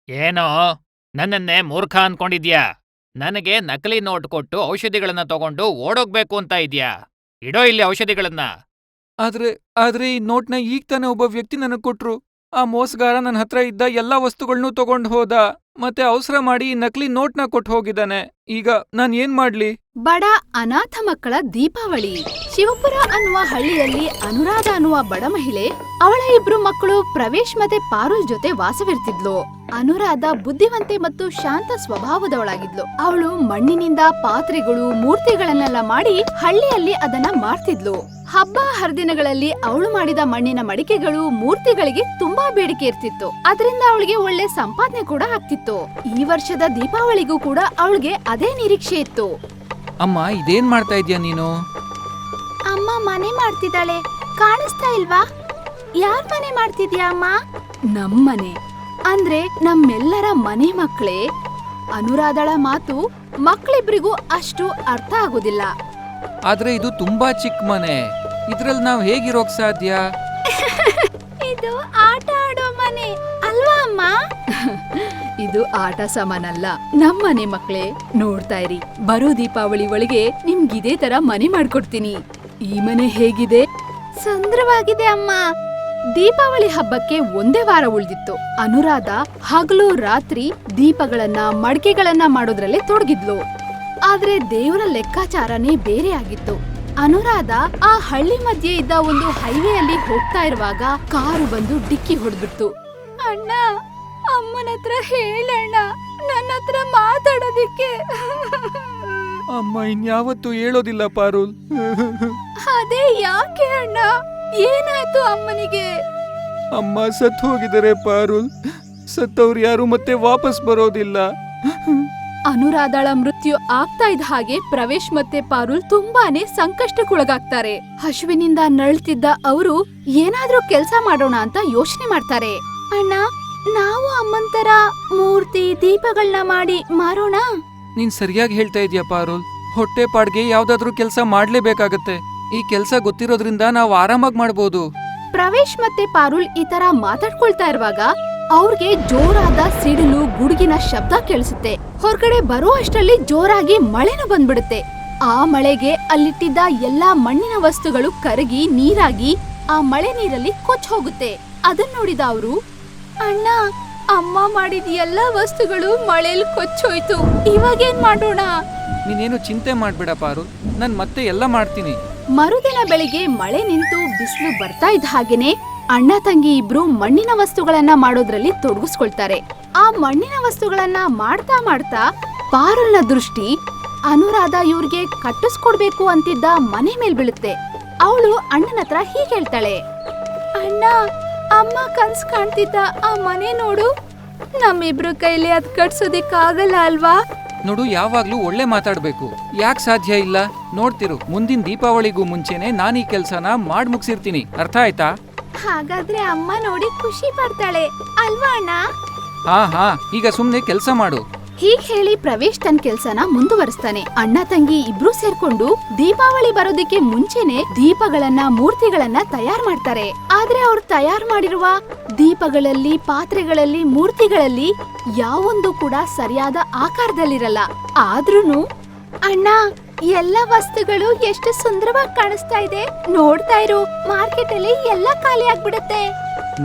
ಏನೋ ನನ್ನನ್ನೇ ಮೂರ್ಖ ಅನ್ಕೊಂಡಿದ್ಯಾ? ನನಗೆ ನಕಲಿ ನೋಟ್ ಕೊಟ್ಟು ಔಷಧಿಗಳನ್ನ ತಗೊಂಡು ಓಡೋಗ್ಬೇಕು ಅಂತ ಇದ್ಯಾ? ಇಡೋ ಇಲ್ಲಿ ಔಷಧಿಗಳನ್ನ. ಆದ್ರೆ ಆದ್ರೆ ಈ ನೋಟ್ನ ಈಗ ತಾನೇ ಒಬ್ಬ ವ್ಯಕ್ತಿ ನನಗ್ ಕೊಟ್ರು. ಆ ಮೋಸಗಾರ ನನ್ನ ಹತ್ರ ಇದ್ದ ಎಲ್ಲಾ ವಸ್ತುಗಳ್ನೂ ತಗೊಂಡ್ ಹೋದ. ಮತ್ತೆ ಅವಸರ ಮಾಡಿ ಈ ನಕಲಿ ನೋಟ್ನ ಕೊಟ್ಟು ಹೋಗಿದ್ದಾನೆ. ಈಗ ನಾನ್ ಏನ್ ಮಾಡ್ಲಿ? ಬಡ ಅನಾಥ ಮಕ್ಕಳ ದೀಪಾವಳಿ. ಶಿವಪುರ ಅನ್ನುವ ಹಳ್ಳಿಯಲ್ಲಿ ಅನುರಾಧ ಅನ್ನುವ ಬಡ ಮಹಿಳೆ, ಅವಳ ಇಬ್ರು ಮಕ್ಕಳು ಪ್ರವೇಶ್ ಮತ್ತೆ ಪಾರುಲ್ ಜೊತೆ ವಾಸವಿರ್ತಿದ್ಲು. ಅನುರಾಧ ಬುದ್ಧಿವಂತೆ ಮತ್ತು ಶಾಂತ ಸ್ವಭಾವದವಳಾಗಿದ್ಲು. ಅವಳು ಮಣ್ಣಿನಿಂದ ಪಾತ್ರೆಗಳು, ಮೂರ್ತಿಗಳನ್ನೆಲ್ಲ ಮಾಡಿ ಹಳ್ಳಿಯಲ್ಲಿ ಅದನ್ನ ಮಾರ್ತಿದ್ಲು. ಹಬ್ಬ ಹರಿದಿನಗಳಲ್ಲಿ ಅವಳು ಮಾಡಿದ ಮಣ್ಣಿನ ಮಡಿಕೆಗಳು, ಮೂರ್ತಿಗಳಿಗೆ ತುಂಬಾ ಬೇಡಿಕೆ ಇರ್ತಿತ್ತು. ಅದರಿಂದ ಅವಳಿಗೆ ಒಳ್ಳೆ ಸಂಪಾದನೆ ಕೂಡ ಆಗ್ತಿತ್ತು. ಈ ವರ್ಷದ ದೀಪಾವಳಿಗೂ ಕೂಡ ಅವಳಿಗೆ ಅದೇ ನಿರೀಕ್ಷೆ ಇತ್ತು. ಅಮ್ಮ, ಇದೇನ್ ಮಾಡ್ತಾ ಇದ್ಯಾ ನೀನು? ಅಮ್ಮ ಮನೆ ಮಾಡ್ತಿದ್ದಾಳೆ, ಕಾಣಿಸ್ತಾ ಇಲ್ವಾ? ಯಾರ್ ಮನೆ ಮಾಡ್ತಿದ್ಯಾ ಅಮ್ಮ? ನಮ್ಮನೆ ಅಂದ್ರೆ ನಮ್ಮೆಲ್ಲರ ಮನೆ ಮಕ್ಕಳೇ. ಅನುರಾಧಳ ಮಾತು ಮಕ್ಕಳಿಬ್ರಿಗೂ ಅಷ್ಟು ಅರ್ಥ ಆಗೋದಿಲ್ಲ. ಆದ್ರೆ ಇದು ತುಂಬಾ ಚಿಕ್ಕ ಮನೆ, ಇದ್ರಲ್ಲಿ ನಾವ್ ಹೇಗಿರೋಕ್ ಸಾಧ್ಯ? ಇದು ಆಟ ಆಡೋ ಮನೆ ಅಲ್ವಾ ಅಮ್ಮ? ಇದು ಆಟ ಸಾಮಾನಲ್ಲ, ನಮ್ಮನೆ ಮಕ್ಕಳೇ. ನೋಡ್ತಾ ಇರಿ, ಬರೋ ದೀಪಾವಳಿ ಒಳಗೆ ನಿಮ್ಗಿದೇ ತರ ಮನೆ ಮಾಡ್ಕೊಡ್ತೀನಿ. ಈ ಮನೆ ಹೇಗಿದೆ? ಸುಂದರವಾಗಿದೆ ಅಮ್ಮ. ದೀಪಾವಳಿ ಹಬ್ಬಕ್ಕೆ ಒಂದೇ ವಾರ ಉಳಿದಿತ್ತು. ಅನುರಾಧ ಹಗಲು ರಾತ್ರಿ ದೀಪಗಳನ್ನ, ಮಡಿಕೆಗಳನ್ನ ಮಾಡೋದ್ರಲ್ಲೇ ತೊಡಗಿದ್ಲು. ಆದ್ರೆ ದೇವರ ಲೆಕ್ಕಾಚಾರನೇ ಬೇರೆ ಆಗಿತ್ತು. ಅನುರಾಧ ಆ ಹಳ್ಳಿ ಮಧ್ಯೆ ಇದ್ದ ಒಂದು ಹೈವೇಯಲ್ಲಿ ಹೋಗ್ತಾ ಇರುವಾಗ ಕಾರು ಬಂದು ಡಿಕ್ಕಿ ಹೊಡೆದ್ಬಿಡ್ತು. ಅಣ್ಣ, ಅಮ್ಮನ ಹತ್ರ ಹೇಳಣ್ಣ, ನನ್ನ ಹತ್ರ ಮಾತಾಡೋದಿಕ್ಕೆ. ಅಮ್ಮ ಇನ್ಯಾವತ್ತೂ ಹೇಳೋದಿಲ್ಲ ಪಾರುಲ್. ಅದೇ ಯಾಕೆ ಅಣ್ಣ? ಏನಾಯ್ತು ಅಮ್ಮನಿಗೆ? ಅಮ್ಮ ಸತ್ ಹೋಗಿದ್ದಾರೆ ಪಾರುಲ್. ಸತ್ತವ್ರು ಯಾರು ಮತ್ತೆ ವಾಪಸ್ ಬರೋದಿಲ್ಲ. ಅನುರಾಧಳ ಮೃತ್ಯು ಆಗ್ತಾ ಇದ್ದ ಹಾಗೆ ಪ್ರವೇಶ್ ಮತ್ತೆ ಪಾರುಲ್ ತುಂಬಾನೇ ಸಂಕಷ್ಟಕ್ಕೊಳಗಾಗ್ತಾರೆ. ಹಸುವಿನಿಂದ ನಳ್ತಿದ್ದ ಅವರು ಏನಾದ್ರೂ ಕೆಲ್ಸ ಮಾಡೋಣ ಅಂತ ಯೋಚನೆ ಮಾಡ್ತಾರೆ. ಅಣ್ಣ, ನಾವು ಅಮ್ಮಂತರ ಮೂರ್ತಿ, ದೀಪಗಳನ್ನ ಮಾಡಿ ಮಾರೋಣ. ನೀನ್ ಸರಿಯಾಗಿ ಹೇಳ್ತಾ ಇದೀಯ ಪಾರುಲ್. ಹೊಟ್ಟೆ ಪಾಡ್ಗೆ ಯಾವ್ದಾದ್ರೂ ಕೆಲ್ಸ ಮಾಡ್ಲೇಬೇಕಾಗತ್ತೆ. ಈ ಕೆಲ್ಸ ಗೊತ್ತಿರೋದ್ರಿಂದ ನಾವ್ ಆರಾಮಾಗ್ ಮಾಡ್ಬೋದು. ಪ್ರವೇಶ್ ಮತ್ತೆ ಪಾರುಲ್ ಈ ತರ ಮಾತಾಡ್ಕೊಳ್ತಾ ಇರುವಾಗ ಅವ್ರಿಗೆ ಜೋರಾದ ಸಿಡಿಲು, ಗುಡುಗಿನ ಶಬ್ದ ಕೇಳಿಸುತ್ತೆ. ಹೊರಗಡೆ ಬರೋ ಅಷ್ಟರಲ್ಲಿ ಜೋರಾಗಿ ಮಳೆನೂ ಬಂದ್ಬಿಡುತ್ತೆ. ಆ ಮಳೆಗೆ ಅಲ್ಲಿಟ್ಟಿದ್ದ ಎಲ್ಲಾ ಮಣ್ಣಿನ ವಸ್ತುಗಳು ಕರಗಿ ನೀರಾಗಿ ಆ ಮಳೆ ನೀರಲ್ಲಿ ಕೊಚ್ಚ ಹೋಗುತ್ತೆ. ಅದನ್ನ ನೋಡಿದ ಅವರು, ಅಣ್ಣ, ಅಮ್ಮ ಮಾಡಿದ ಎಲ್ಲಾ ವಸ್ತುಗಳು ಮಳೆಯಲ್ಲಿ ಕೊಚ್ಚೋಯ್ತು, ಇವಾಗೇನ್ ಮಾಡೋಣ? ನೀನೇನು ಚಿಂತೆ ಮಾಡ್ಬೇಡ ಪಾರುಲ್, ನಾನ್ ಮತ್ತೆ ಎಲ್ಲ ಮಾಡ್ತೀನಿ. ಮರುದಿನ ಬೆಳಿಗ್ಗೆ ಮಳೆ ನಿಂತು ಬಿಸಿಲು ಬರ್ತಾ ಇದ್ದ ಹಾಗೇನೆ ಅಣ್ಣ ತಂಗಿ ಇಬ್ರು ಮಣ್ಣಿನ ವಸ್ತುಗಳನ್ನ ಮಾಡೋದ್ರಲ್ಲಿ ತೊಡಗಿಸ್ಕೊಳ್ತಾರೆ. ಆ ಮಣ್ಣಿನ ವಸ್ತುಗಳನ್ನ ಮಾಡ್ತಾ ಮಾಡ್ತಾ ಪಾರುಲ್ನ ದೃಷ್ಟಿ ಅನುರಾಧ ಇವ್ರಿಗೆ ಕಟ್ಟಿಸ್ಕೊಡ್ಬೇಕು ಅಂತಿದ್ದ ಮನೆ ಮೇಲ್ ಬೀಳುತ್ತೆ. ಅವಳು ಅಣ್ಣನ ಹತ್ರ ಹೀಗೆ ಹೇಳ್ತಾಳೆ, ಅಣ್ಣ, ಅಮ್ಮ ಕನ್ಸ್ ಕಾಣ್ತಿದ್ದ ಆ ಮನೆ ನೋಡು, ನಮ್ಮಿಬ್ರು ಕೈಲಿ ಅದ್ ಕಟ್ಸೋದಿಕ್ಕಾಗಲ್ಲ ಅಲ್ವಾ? ನೋಡು, ಯಾವಾಗ್ಲೂ ಒಳ್ಳೆ ಮಾತಾಡ್ಬೇಕು. ಯಾಕೆ ಸಾಧ್ಯ ಇಲ್ಲ? ನೋಡ್ತಿರು, ಮುಂದಿನ ದೀಪಾವಳಿಗೂ ಮುಂಚೆನೆ ನಾನು ಈ ಕೆಲ್ಸನ ಮಾಡ್ ಮುಗ್ಸಿರ್ತೀನಿ. ಅರ್ಥ ಆಯ್ತಾ? ಹಾಗಾದ್ರೆ ಅಮ್ಮ ನೋಡಿ ಖುಷಿ ಪಡ್ತಾಳೆ ಅಲ್ವಾ ಅಣ್ಣ? ಹಾ, ಈಗ ಸುಮ್ನೆ ಕೆಲ್ಸ ಮಾಡು. ಹೀಗ್ ಹೇಳಿ ಪ್ರವೇಶ್ ತನ್ನ ಕೆಲ್ಸನ ಮುಂದುವರಿಸ್ತಾನೆ. ಅಣ್ಣ ತಂಗಿ ಇಬ್ರು ಸೇರ್ಕೊಂಡು ದೀಪಾವಳಿ ಬರೋದಕ್ಕೆ ಮುಂಚೆನೆ ದೀಪಗಳನ್ನ, ಮೂರ್ತಿಗಳನ್ನ ತಯಾರ್ ಮಾಡ್ತಾರೆ. ಆದ್ರೆ ಅವ್ರು ತಯಾರ್ ಮಾಡಿರುವ ದೀಪಗಳಲ್ಲಿ, ಪಾತ್ರೆಗಳಲ್ಲಿ, ಮೂರ್ತಿಗಳಲ್ಲಿ ಯಾವೊಂದು ಕೂಡ ಸರಿಯಾದ ಆಕಾರದಲ್ಲಿರಲ್ಲ. ಆದ್ರೂನು, ಅಣ್ಣ, ಎಲ್ಲ ವಸ್ತುಗಳು ಎಷ್ಟು ಸುಂದರವಾಗಿ ಕಾಣಿಸ್ತಾ ಇದೆ, ನೋಡ್ತಾ ಇರು, ಮಾರ್ಕೆಟ್ ಅಲ್ಲಿ ಎಲ್ಲ ಖಾಲಿ ಆಗ್ಬಿಡುತ್ತೆ.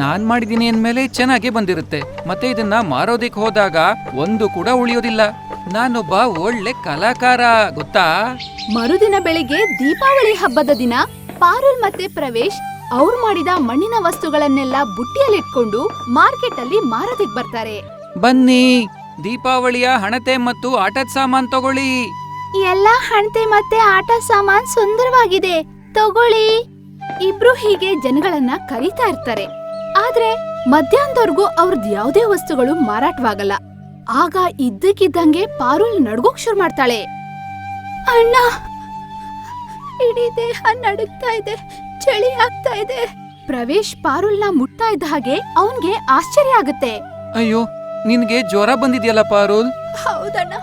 ನಾನ್ ಮಾಡಿದೀನಿ ಅಂದ್ಮೇಲೆ ಚೆನ್ನಾಗೇ ಬಂದಿರುತ್ತೆ. ಮತ್ತೆ ಇದನ್ನ ಮಾರೋದಿಕ್ ಹೋದಾಗ ಒಂದು ಕೂಡ ಉಳಿಯೋದಿಲ್ಲ. ನಾನೊಬ್ಬ ಒಳ್ಳೆ ಕಲಾಕಾರ, ಗೊತ್ತಾ? ಮರುದಿನ ಬೆಳಿಗ್ಗೆ ದೀಪಾವಳಿ ಹಬ್ಬದ ದಿನ ಪಾರುಲ್ ಮತ್ತೆ ಪ್ರವೇಶ್ ಅವ್ರು ಮಾಡಿದ ಮಣ್ಣಿನ ವಸ್ತುಗಳನ್ನೆಲ್ಲ ಬುಟ್ಟಿಯಲ್ಲಿಟ್ಕೊಂಡು ಮಾರ್ಕೆಟ್ ಅಲ್ಲಿ ಮಾರೋದಿಕ್ ಬರ್ತಾರೆ. ಬನ್ನಿ, ದೀಪಾವಳಿಯ ಹಣತೆ ಮತ್ತು ಆಟದ ಸಾಮಾನ್ ತಗೊಳ್ಳಿ. ಎಲ್ಲಾ ಹಣತೆ ಮತ್ತೆ ಆಟ ಸಾಮಾನ್ ಸುಂದರವಾಗಿದೆ, ತಗೊಳ್ಳಿ. ಇಬ್ರು ಹೀಗೆ ಜನಗಳನ್ನ ಕರೀತಾ ಇರ್ತಾರೆ. ಆದ್ರೆ ಮಧ್ಯಾಹ್ನದವರೆಗೂ ಅವ್ರದ್ ಯಾವುದೇ ವಸ್ತುಗಳು ಮಾರಾಟವಾಗಲ್ಲ. ಆಗ ಇದ್ದಕ್ಕಿದ್ದಂಗೆ ಪಾರುಲ್ ನಡ್ಗೋಕ್ ಶುರು ಮಾಡ್ತಾಳೆ. ಅಣ್ಣ, ಇಡೀ ದೇಹ ನಡುಗ್ತಾ ಇದೆ, ಚಳಿ ಆಗ್ತಾ ಇದೆ. ಪ್ರವೇಶ್ ಪಾರುಲ್ನ ಮುಟ್ತಾ ಇದ್ದ ಹಾಗೆ ಅವನ್ಗೆ ಆಶ್ಚರ್ಯ ಆಗುತ್ತೆ. ಅಯ್ಯೋ, ನಿನ್ಗೆ ಜ್ವರ ಬಂದಿದ್ಯಲ್ಲ ಪಾರುಲ್? ಹೌದಣ್ಣ,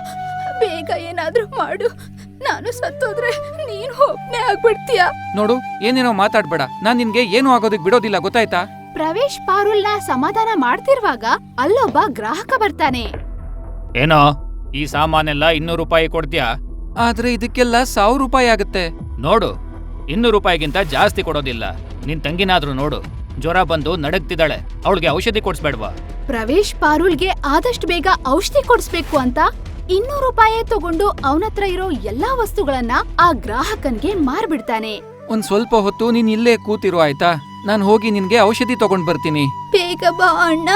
ಬೇಗ ಏನಾದ್ರೂ ಮಾಡು, ನಾನು ಸತ್ತೋದ್ರೆ ನೀನ್ ಒಬ್ನೇ ಆಗ್ಬಿಡ್ತೀಯ. ನೋಡು, ಏನೇನೋ ಮಾತಾಡ್ಬೇಡ. ನಾನ್ ನಿನ್ಗೆ ಏನು ಆಗೋದಕ್ ಬಿಡೋದಿಲ್ಲ, ಗೊತ್ತಾಯ್ತಾ? ಪ್ರವೇಶ್ ಪಾರುಲ್ನ ಸಮಾಧಾನ ಮಾಡ್ತಿರುವಾಗ ಅಲ್ಲೊಬ್ಬ ಗ್ರಾಹಕ ಬರ್ತಾನೆ. ಏನೋ ಈ ಸಾಮಾನೆಲ್ಲ 200 ರೂಪಾಯಿ ಕೊಡ್ತೀಯಾ? ಆದ್ರೆ ಇದಕ್ಕೆಲ್ಲ 1000 ರೂಪಾಯಿ ಆಗತ್ತೆ. ನೋಡು, 200 ರೂಪಾಯಿಗಿಂತ ಜಾಸ್ತಿ ಕೊಡೋದಿಲ್ಲ. ನಿನ್ ತಂಗಿನಾದ್ರೂ ನೋಡು, ಜ್ವರ ಬಂದು ನಡಗ್ತಿದ್ದಾಳೆ. ಅವಳಿಗೆ ಔಷಧಿ ಕೊಡ್ಸ್ಬೇಡ್ವಾ? ಪ್ರವೇಶ್ ಪಾರುಲ್ಗೆ ಆದಷ್ಟು ಬೇಗ ಔಷಧಿ ಕೊಡಿಸ್ಬೇಕು ಅಂತ 200 ರೂಪಾಯಿ ತಗೊಂಡು ಅವನತ್ರ ಇರೋ ಎಲ್ಲಾ ವಸ್ತುಗಳನ್ನ ಆ ಗ್ರಾಹಕನ್ಗೆ ಮಾರ್ಬಿಡ್ತಾನೆ. ಒಂದ್ ಸ್ವಲ್ಪ ಹೊತ್ತು ನೀನ್ ಇಲ್ಲೇ ಕೂತಿರು ಆಯ್ತಾ? ನಾನ್ ಹೋಗಿ ನಿನ್ಗೆ ಔಷಧಿ ತಗೊಂಡ್ ಬರ್ತೀನಿ. ಬೇಗ ಬಾ ಅಣ್ಣ.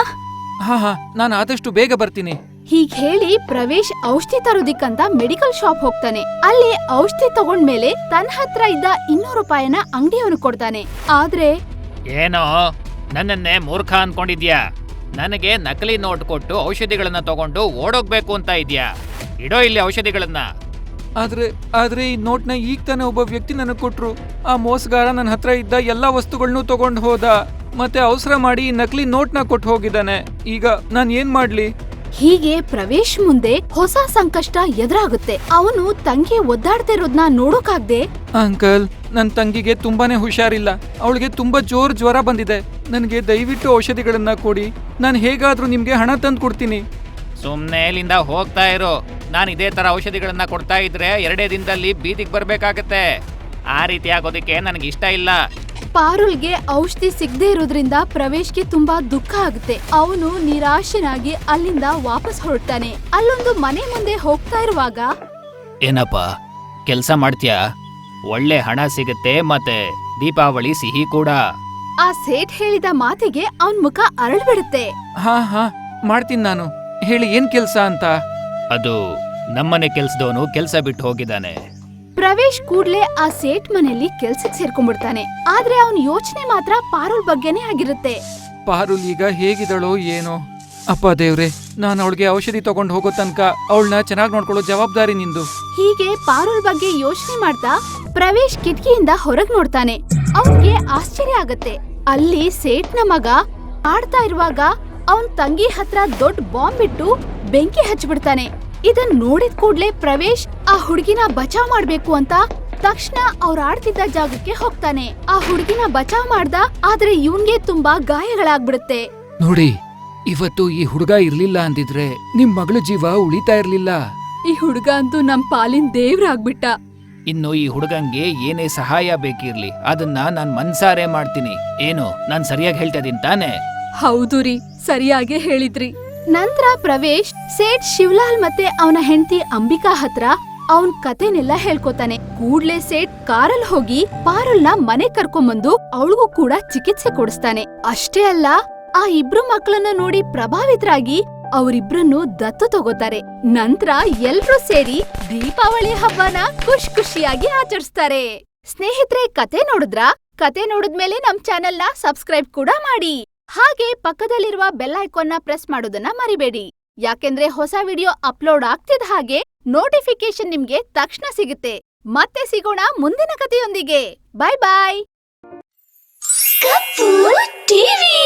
ಹಾ, ನಾನ್ ಆದಷ್ಟು ಬೇಗ ಬರ್ತೀನಿ. ಹೀಗ್ ಹೇಳಿ ಪ್ರವೇಶ್ ಔಷಧಿ ತರೋದಿಕ್ಕಂತ ಮೆಡಿಕಲ್ ಶಾಪ್ ಹೋಗ್ತಾನೆ. ಅಲ್ಲಿ ಔಷಧಿ ತಗೊಂಡ್ಮೇಲೆ ತನ್ನ ಹತ್ರ ಇದ್ದ 200 ರೂಪಾಯಿನ ಅಂಗಡಿಯವನು ಕೊಡ್ತಾನೆ. ಆದ್ರೆ ಏನೋ ನನ್ನನ್ನೇ ಮೂರ್ಖ ಅನ್ಕೊಂಡಿದ್ಯಾ? ನನಗೆ ನಕಲಿ ನೋಟ್ ಕೊಟ್ಟು ಔಷಧಿಗಳನ್ನ ತಗೊಂಡು ಓಡೋಗ್ಬೇಕು ಅಂತ ಇದ್ಯಾ? ಇಡೋ ಇಲ್ಲಿ ಔಷಧಿಗಳನ್ನ. ಆದ್ರೆ ಈ ನೋಟ್ನ ಈಗ ತಾನೇ ಒಬ್ಬ ವ್ಯಕ್ತಿ ನನಗ್ ಕೊಟ್ರು. ಆ ಮೋಸಗಾರ ನನ್ನ ಹತ್ರ ಇದ್ದ ಎಲ್ಲಾ ವಸ್ತುಗಳನ್ನೂ ತಗೊಂಡ್ ಹೋದ. ಮತ್ತೆ ಅವಸರ ಮಾಡಿ ಈ ನಕಲಿ ನೋಟ್ನ ಕೊಟ್ಟು ಹೋಗಿದ್ದಾನೆ. ಈಗ ನಾನ್ ಏನ್ ಮಾಡ್ಲಿ? ಹೀಗೆ ಪ್ರವೇಶ್ ಮುಂದೆ ಹೊಸ ಸಂಕಷ್ಟ ಎದುರಾಗುತ್ತೆ. ಅವನು ತಂಗಿ ಒದ್ದಾಡ್ತಿರೋದ್ನ ನೋಡೋಕಾಗ್ದೆ, ಅಂಕಲ್, ನನ್ ತಂಗಿಗೆ ತುಂಬಾನೇ ಹುಷಾರಿಲ್ಲ. ಅವಳಿಗೆ ತುಂಬಾ ಜೋರ್ ಜ್ವರ ಬಂದಿದೆ. ನನಗೆ ದಯವಿಟ್ಟು ಔಷಧಿಗಳನ್ನ ಕೊಡಿ. ನಾನು ಹೇಗಾದ್ರೂ ನಿಮ್ಗೆ ಹಣ ತಂದು ಕೊಡ್ತೀನಿ. ಸುಮ್ನೆ ಇಲ್ಲಿಂದ ಹೋಗ್ತಾ ಇರೋ. ನಾನು ಇದೇ ತರ ಔಷಧಿಗಳನ್ನ ಕೊಡ್ತಾ ಇದ್ರೆ 2 ದಿನದಲ್ಲಿ ಬೀದಿಗೆ ಬರ್ಬೇಕಾಗತ್ತೆ. ಆ ರೀತಿ ಆಗೋದಕ್ಕೆ ನನಗೆ ಇಷ್ಟ ಇಲ್ಲ. ಪಾರುಲ್ಗೆ ಔಷಧಿ ಸಿಗದೆ ಇರೋದ್ರಿಂದ ಪ್ರವೇಶ್ಗೆ ತುಂಬಾ ದುಃಖ ಆಗುತ್ತೆ. ಅವನು ನಿರಾಶನಾಗಿ ಅಲ್ಲಿಂದ ವಾಪಸ್ ಹೊರಡ್ತಾನೆ. ಅಲ್ಲೊಂದು ಮನೆ ಮುಂದೆ ಹೋಗ್ತಾ ಇರುವಾಗ, ಏನಪ್ಪ ಕೆಲ್ಸ ಮಾಡ್ತೀಯಾ? ಒಳ್ಳೆ ಹಣ ಸಿಗುತ್ತೆ, ಮತ್ತೆ ದೀಪಾವಳಿ ಸಿಹಿ ಕೂಡ. ಆ ಸೇಠ್ ಹೇಳಿದ ಮಾತಿಗೆ ಅವನ್ ಮುಖ ಅರಳ್ಬಿಡುತ್ತೆ. ಹಾ, ಮಾಡ್ತೀನಿ ನಾನು. ಹೇಳಿ, ಏನ್ ಕೆಲ್ಸ ಅಂತ? ಅದು ನಮ್ಮನೆ ಕೆಲ್ಸದವನು ಕೆಲ್ಸ ಬಿಟ್ಟು ಹೋಗಿದ್ದಾನೆ. ಪ್ರವೇಶ್ ಕೂಡ್ಲೆ ಆ ಸೇಠ್ ಮನೆಯಲ್ಲಿ ಕೆಲ್ಸಕ್ ಸೇರ್ಕೊಂಡ್ಬಿಡ್ತಾನೆ. ಆದ್ರೆ ಅವನ್ ಯೋಚನೆ ಮಾತ್ರ ಪಾರುಲ್ ಬಗ್ಗೆನೇ ಆಗಿರುತ್ತೆ. ಪಾರುಲ್ ಈಗ ಹೇಗಿದಳೋ ಏನೋ. ಅಪ್ಪ ದೇವ್ರೆ, ನಾನು ಅವಳಿಗೆ ಔಷಧಿ ತಗೊಂಡ್ ಹೋಗೋ ತನಕ ಅವಳನ್ನ ಚೆನ್ನಾಗಿ ನೋಡ್ಕೊಳ್ಳೋ ಜವಾಬ್ದಾರಿ ನಿಂದು. ಹೀಗೆ ಪಾರುಲ್ ಬಗ್ಗೆ ಯೋಚನೆ ಮಾಡ್ತಾ ಪ್ರವೇಶ್ ಕಿಟಕಿಯಿಂದ ಹೊರಗ್ ನೋಡ್ತಾನೆ. ಅವನ್ಗೆ ಆಶ್ಚರ್ಯ ಆಗತ್ತೆ. ಅಲ್ಲಿ ಸೇಠ್ನ ಮಗ ಆಡ್ತಾ ಇರುವಾಗ ಅವನ್ ತಂಗಿ ಹತ್ರ ದೊಡ್ಡ ಬಾಂಬ್ ಇಟ್ಟು ಬೆಂಕಿ ಹಚ್ಚಿಬಿಡ್ತಾನೆ. ಇದನ್ ನೋಡಿದ ಕೂಡ್ಲೆ ಪ್ರವೇಶ್ ಆ ಹುಡುಗಿನ ಬಚಾವ್ ಮಾಡ್ಬೇಕು ಅಂತ ತಕ್ಷಣ ಅವ್ರ ಆಡ್ತಿದ್ದ ಜಾಗಕ್ಕೆ ಹೋಗ್ತಾನೆ. ಆ ಹುಡುಗಿನ ಬಚಾವ್ ಮಾಡ್ದ, ಆದ್ರೆ ಇವನ್ಗೆ ತುಂಬಾ ಗಾಯಗಳಾಗ್ಬಿಡುತ್ತೆ. ನೋಡಿ, ಇವತ್ತು ಈ ಹುಡುಗ ಇರ್ಲಿಲ್ಲ ಅಂದಿದ್ರೆ ನಿಮ್ ಮಗಳ ಜೀವ ಉಳಿತಾ ಇರ್ಲಿಲ್ಲ. ಈ ಹುಡುಗ ಅಂತೂ ನಮ್ ಪಾಲಿನ ದೇವ್ರಾಗ್ಬಿಟ್ಟ. ಇನ್ನು ಈ ಹುಡುಗಂಗೆ ಏನೇ ಸಹಾಯ ಬೇಕಿರ್ಲಿ ಅದನ್ನ ನಾನ್ ಮನ್ಸಾರೆ ಮಾಡ್ತೀನಿ. ಏನು ನಾನ್ ಸರಿಯಾಗಿ ಹೇಳ್ತಾ ಇದೀನಿ ತಾನೆ? ಹೌದು ರೀ, ಸರಿಯಾಗಿ ಹೇಳಿದ್ರಿ. ನಂತರ ಪ್ರವೇಶ್ ಸೇಠ್ ಶಿವಲಾಲ್ ಮತ್ತೆ ಅವನ ಹೆಂಡತಿ ಅಂಬಿಕಾ ಹತ್ರ ಅವನ್ ಕತೆನೆಲ್ಲ ಹೇಳ್ಕೊತಾನೆ. ಕೂಡ್ಲೆ ಸೇಠ್ ಕಾರಲ್ಲಿ ಹೋಗಿ ಪಾರುಲ್ನ ಮನೆ ಕರ್ಕೊಂಬಂದು ಅವಳಿಗೂ ಕೂಡ ಚಿಕಿತ್ಸೆ ಕೊಡಿಸ್ತಾನೆ. ಅಷ್ಟೇ ಅಲ್ಲ, ಆ ಇಬ್ರು ಮಕ್ಕಳನ್ನ ನೋಡಿ ಪ್ರಭಾವಿತರಾಗಿ ಅವರಿಬ್ರನ್ನು ದತ್ತು ತಗೋತಾರೆ. ನಂತರ ಎಲ್ರೂ ಸೇರಿ ದೀಪಾವಳಿ ಹಬ್ಬನ ಖುಷಿಯಾಗಿ ಆಚರಿಸ್ತಾರೆ. ಸ್ನೇಹಿತರೆ, ಕತೆ ನೋಡಿದ್ರಾ? ಕತೆ ನೋಡಿದ್ಮೇಲೆ ನಮ್ ಚಾನೆಲ್ನ ಸಬ್ಸ್ಕ್ರೈಬ್ ಕೂಡ ಮಾಡಿ. ಹಾಗೆ ಪಕ್ಕದಲ್ಲಿರುವ ಬೆಲ್ ಐಕಾನ್ನ ಪ್ರೆಸ್ ಮಾಡೋದನ್ನ ಮರಿಬೇಡಿ. ಯಾಕೆಂದ್ರೆ ಹೊಸ ವಿಡಿಯೋ ಅಪ್ಲೋಡ್ ಆಗ್ತಿದ್ದ ಹಾಗೆ ನೋಟಿಫಿಕೇಶನ್ ನಿಮ್ಗೆ ತಕ್ಷಣ ಸಿಗುತ್ತೆ. ಮತ್ತೆ ಸಿಗೋಣ ಮುಂದಿನ ಕಥೆಯೊಂದಿಗೆ. ಬಾಯ್ ಬಾಯ್. ಕಪ್ಪು ಟಿವಿ.